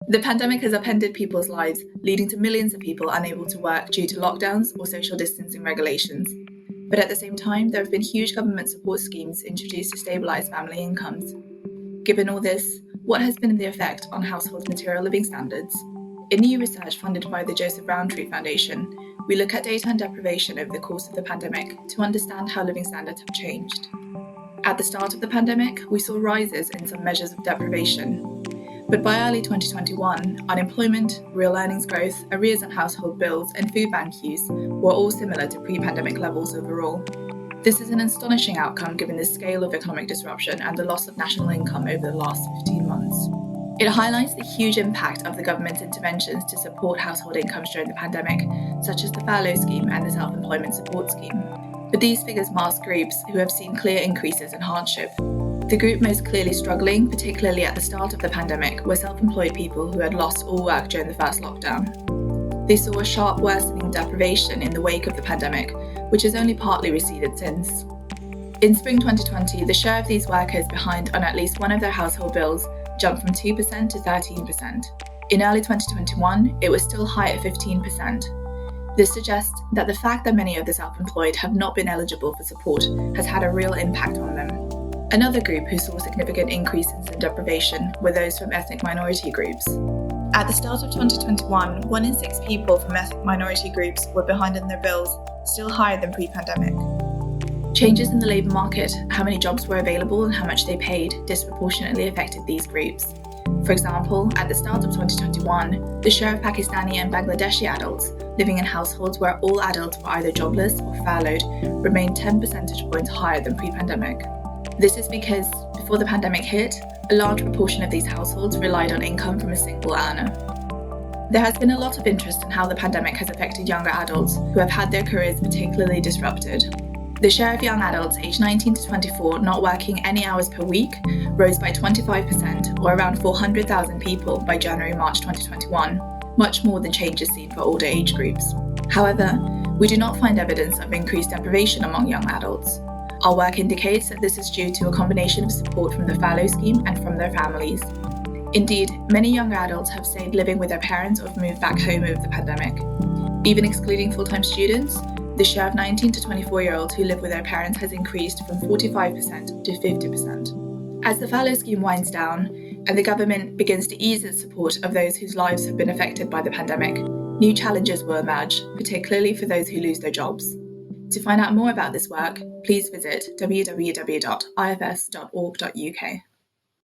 The pandemic has upended people's lives, leading to millions of people unable to work due to lockdowns or social distancing regulations. But at the same time, there have been huge government support schemes introduced to stabilise family incomes. Given all this, what has been the effect on households' material living standards? In new research funded by the Joseph Rowntree Foundation, we look at data on deprivation over the course of the pandemic to understand how living standards have changed. At the start of the pandemic, we saw rises in some measures of deprivation. But by early 2021, unemployment, real earnings growth, arrears on household bills, and food bank use were all similar to pre-pandemic levels overall. This is an astonishing outcome given the scale of economic disruption and the loss of national income over the last 15 months. It highlights the huge impact of the government's interventions to support household incomes during the pandemic, such as the furlough scheme and the self-employment support scheme. But these figures mask groups who have seen clear increases in hardship. The group most clearly struggling, particularly at the start of the pandemic, were self-employed people who had lost all work during the first lockdown. They saw a sharp worsening deprivation in the wake of the pandemic, which has only partly receded since. In spring 2020, the share of these workers behind on at least one of their household bills jumped from 2% to 13%. In early 2021, it was still high at 15%. This suggests that the fact that many of the self-employed have not been eligible for support has had a real impact on them. Another group who saw significant increases in deprivation were those from ethnic minority groups. At the start of 2021, 1 in 6 people from ethnic minority groups were behind in their bills, still higher than pre-pandemic. Changes in the labour market, how many jobs were available and how much they paid, disproportionately affected these groups. For example, at the start of 2021, the share of Pakistani and Bangladeshi adults living in households where all adults were either jobless or furloughed remained 10 percentage points higher than pre-pandemic. This is because, before the pandemic hit, a large proportion of these households relied on income from a single earner. There has been a lot of interest in how the pandemic has affected younger adults who have had their careers particularly disrupted. The share of young adults aged 19 to 24 not working any hours per week rose by 25%, or around 400,000 people by January-March 2021, much more than changes seen for older age groups. However, we do not find evidence of increased deprivation among young adults. Our work indicates that this is due to a combination of support from the furlough scheme and from their families. Indeed, many younger adults have stayed living with their parents or have moved back home over the pandemic. Even excluding full-time students, the share of 19 to 24-year-olds who live with their parents has increased from 45% to 50%. As the furlough scheme winds down and the government begins to ease its support of those whose lives have been affected by the pandemic, new challenges will emerge, particularly for those who lose their jobs. To find out more about this work, please visit www.ifs.org.uk.